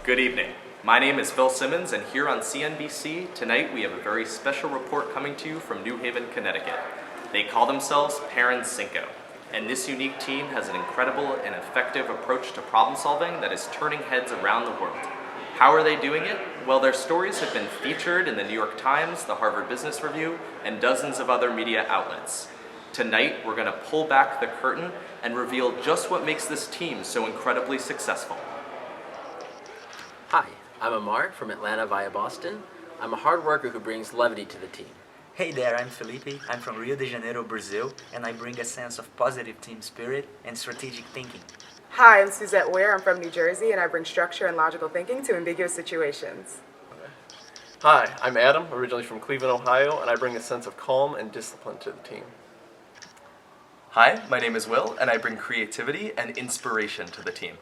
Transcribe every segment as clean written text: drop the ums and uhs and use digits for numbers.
Good evening. My name is Phil Simmons, and here on CNBC, tonight we have a very special report coming to you from New Haven, Connecticut. They call themselves ParanCinco, and this unique team has an incredible and effective approach to problem solving that is turning heads around the world. How are they doing it? Well, their stories have been featured in the New York Times, the Harvard Business Review, and dozens of other media outlets. Tonight, we're going to pull back the curtain and reveal just what makes this team so incredibly successful. Hi, I'm Amar from Atlanta via Boston. I'm a hard worker who brings levity to the team. Hey there, I'm Felipe. I'm from Rio de Janeiro, Brazil, and I bring a sense of positive team spirit and strategic thinking. Hi, I'm Suzette Ware. I'm from New Jersey, and I bring structure and logical thinking to ambiguous situations. Hi, I'm Adam, originally from Cleveland, Ohio, and I bring a sense of calm and discipline to the team. Hi, my name is Will, and I bring creativity and inspiration to the team.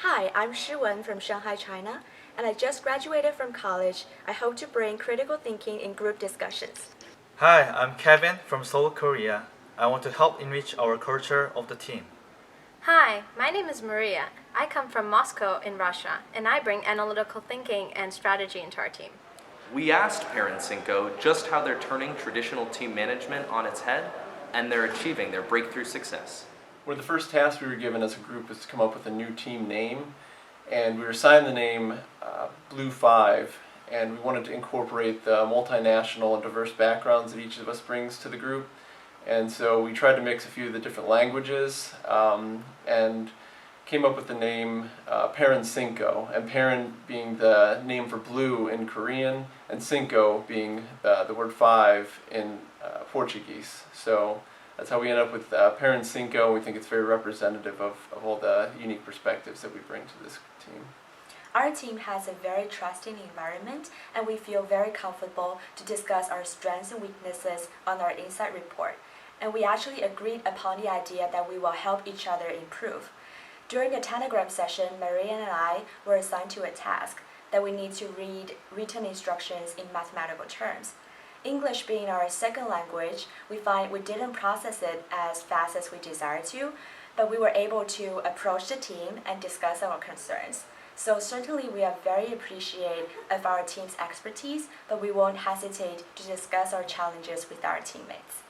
Hi, I'm Shiwen from Shanghai, China, and I just graduated from college. I hope to bring critical thinking in group discussions. Hi, I'm Kevin from Seoul, Korea. I want to help enrich our culture of the team. Hi, my name is Maria. I come from Moscow in Russia, and I bring analytical thinking and strategy into our team. We asked ParanCinco just how they're turning traditional team management on its head, and they're achieving their breakthrough success. One of the first tasks we were given as a group was to come up with a new team name, and we were assigned the name Blue 5, and we wanted to incorporate the multinational and diverse backgrounds that each of us brings to the group. And so we tried to mix a few of the different languages and came up with the name ParanCinco, and Paran being the name for blue in Korean, and Cinco being the word 5 in Portuguese. So that's how we end up with ParanCinco. We think it's very representative of all the unique perspectives that we bring to this team. Our team has a very trusting environment, and we feel very comfortable to discuss our strengths and weaknesses on our insight report. And we actually agreed upon the idea that we will help each other improve. During the Telegram session, Maria and I were assigned to a task that we need to read written instructions in mathematical terms. English being our second language, we find we didn't process it as fast as we desired to, but we were able to approach the team and discuss our concerns. So certainly we are very appreciative of our team's expertise, but we won't hesitate to discuss our challenges with our teammates.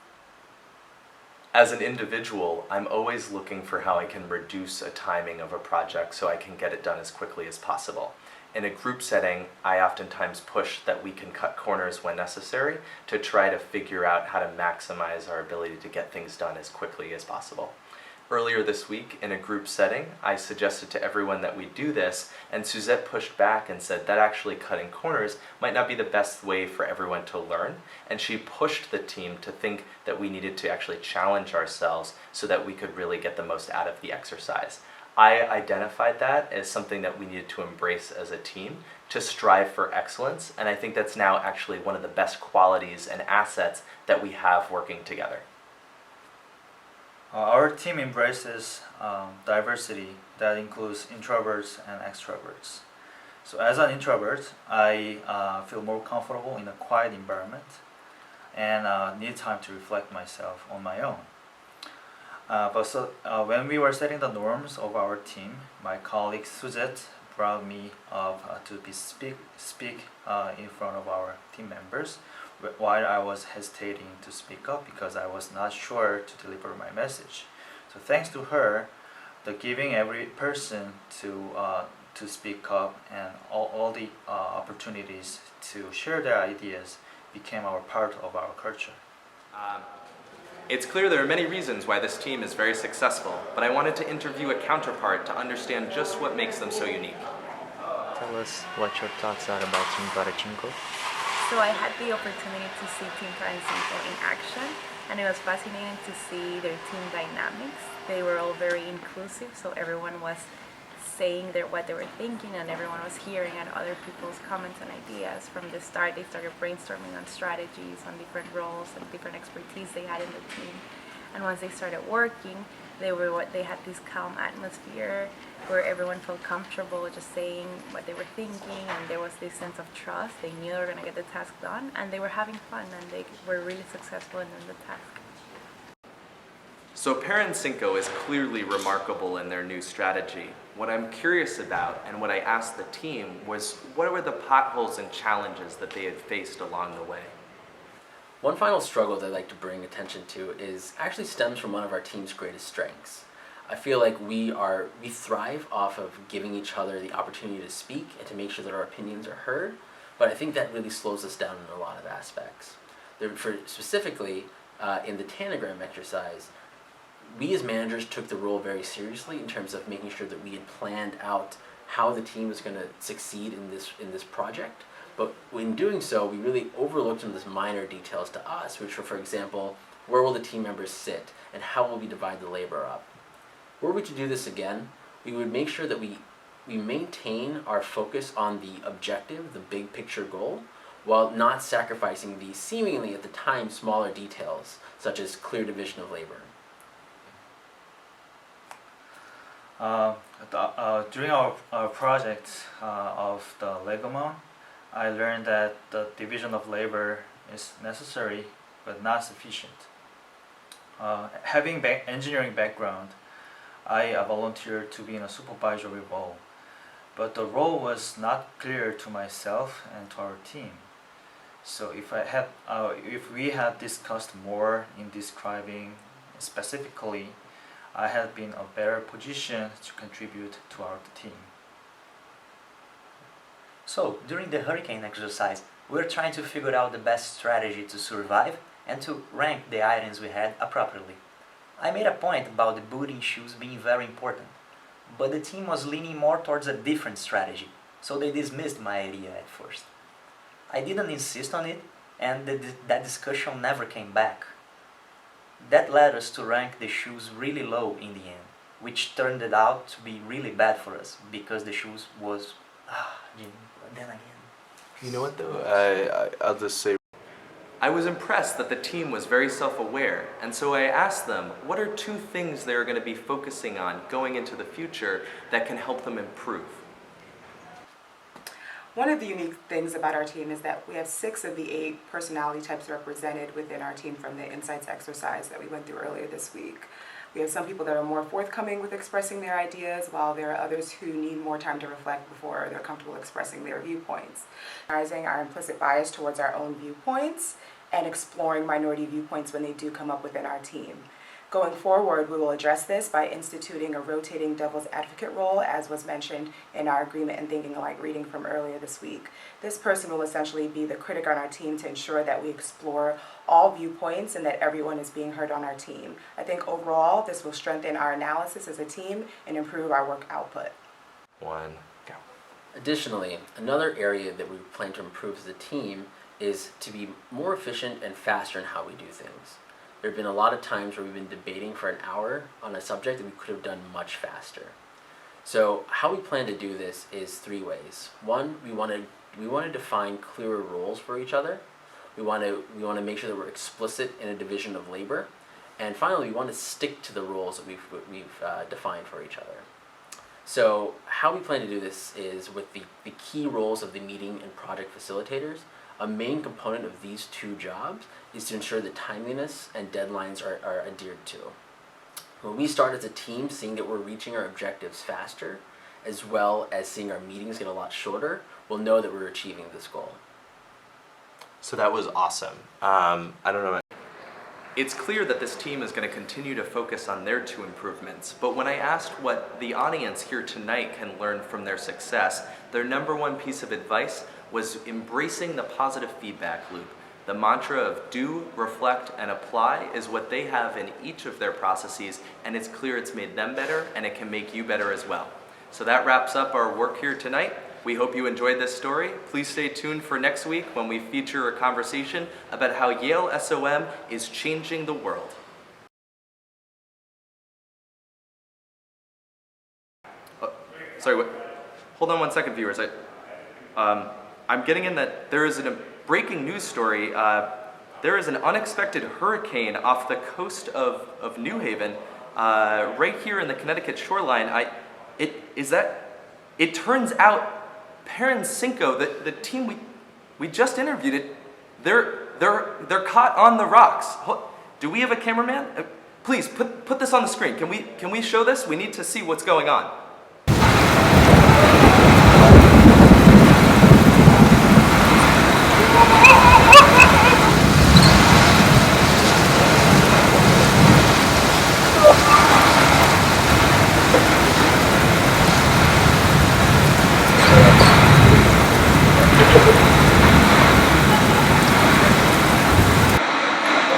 As an individual, I'm always looking for how I can reduce a timing of a project so I can get it done as quickly as possible. In a group setting, I oftentimes push that we can cut corners when necessary to try to figure out how to maximize our ability to get things done as quickly as possible. Earlier this week, in a group setting, I suggested to everyone that we do this, and Suzette pushed back and said that actually cutting corners might not be the best way for everyone to learn, and she pushed the team to think that we needed to actually challenge ourselves so that we could really get the most out of the exercise. I identified that as something that we needed to embrace as a team, to strive for excellence, and I think that's now actually one of the best qualities and assets that we have working together. Our team embraces diversity that includes introverts and extroverts. So as an introvert, I feel more comfortable in a quiet environment and need time to reflect myself on my own. When we were setting the norms of our team, my colleague Suzette brought me up to speak in front of our team members, while I was hesitating to speak up because I was not sure to deliver my message. So thanks to her, the giving every person to speak up and all the opportunities to share their ideas became our part of our culture. It's clear there are many reasons why this team is very successful, but I wanted to interview a counterpart to understand just what makes them so unique. Tell us what your thoughts are about Team ParanCinco. So I had the opportunity to see Team ParanCinco in action, and it was fascinating to see their team dynamics. They were all very inclusive, so everyone was saying what they were thinking, and everyone was hearing at other people's comments and ideas. From the start, they started brainstorming on strategies, on different roles and different expertise they had in the team. And once they started working, they had this calm atmosphere where everyone felt comfortable just saying what they were thinking, and there was this sense of trust. They knew they were going to get the task done, and they were having fun, and they were really successful in doing the task. So ParanCinco is clearly remarkable in their new strategy. What I'm curious about, and what I asked the team, was what were the potholes and challenges that they had faced along the way? One final struggle that I'd like to bring attention to actually stems from one of our team's greatest strengths. I feel like we thrive off of giving each other the opportunity to speak and to make sure that our opinions are heard, but I think that really slows us down in a lot of aspects. Specifically, in the tanagram exercise, we as managers took the role very seriously in terms of making sure that we had planned out how the team was going to succeed in this project. But in doing so, we really overlooked some of these minor details to us, which were, for example, where will the team members sit and how will we divide the labor up? Were we to do this again, we would make sure that we maintain our focus on the objective, the big picture goal, while not sacrificing the seemingly at the time smaller details, such as clear division of labor. During our project of the Legomon, I learned that the division of labor is necessary but not sufficient. Having engineering background, I volunteered to be in a supervisory role, but the role was not clear to myself and to our team. So if we had discussed more in describing specifically, I had been a better position to contribute to our team. So, during the hurricane exercise, we were trying to figure out the best strategy to survive and to rank the items we had appropriately. I made a point about the booting shoes being very important, but the team was leaning more towards a different strategy, so they dismissed my idea at first. I didn't insist on it, and that discussion never came back. That led us to rank the shoes really low in the end, which turned it out to be really bad for us, because the shoes was... then again. You know what though? I'll just say, I was impressed that the team was very self-aware, and so I asked them, what are 2 things they're going to be focusing on going into the future that can help them improve? One of the unique things about our team is that we have 6 of the 8 personality types represented within our team from the insights exercise that we went through earlier this week. We have some people that are more forthcoming with expressing their ideas, while there are others who need more time to reflect before they're comfortable expressing their viewpoints. Recognizing our implicit bias towards our own viewpoints and exploring minority viewpoints when they do come up within our team. Going forward, we will address this by instituting a rotating devil's advocate role, as was mentioned in our agreement and thinking alike reading from earlier this week. This person will essentially be the critic on our team to ensure that we explore all viewpoints and that everyone is being heard on our team. I think overall, this will strengthen our analysis as a team and improve our work output. 1, go. Additionally, another area that we plan to improve as a team is to be more efficient and faster in how we do things. There have been a lot of times where we've been debating for an hour on a subject that we could have done much faster. So how we plan to do this is 3 ways. 1, we want to define clearer roles for each other. We want to make sure that we're explicit in a division of labor. And finally, we want to stick to the roles that we've defined for each other. So how we plan to do this is with the key roles of the meeting and project facilitators. A main component of these 2 jobs is to ensure that timeliness and deadlines are adhered to. When we start as a team seeing that we're reaching our objectives faster, as well as seeing our meetings get a lot shorter, we'll know that we're achieving this goal. So that was awesome. I don't know. It's clear that this team is going to continue to focus on their 2 improvements, but when I asked what the audience here tonight can learn from their success, their number 1 piece of advice was embracing the positive feedback loop. The mantra of do, reflect, and apply is what they have in each of their processes, and it's clear it's made them better, and it can make you better as well. So that wraps up our work here tonight. We hope you enjoyed this story. Please stay tuned for next week when we feature a conversation about how Yale SOM is changing the world. Sorry, what? Hold on 1 second, viewers. I'm getting in that there is a breaking news story. There is an unexpected hurricane off the coast of New Haven, right here in the Connecticut shoreline. It turns out ParanCinco, the team we just interviewed, they're caught on the rocks. Do we have a cameraman? Please, put this on the screen. Can we show this? We need to see what's going on.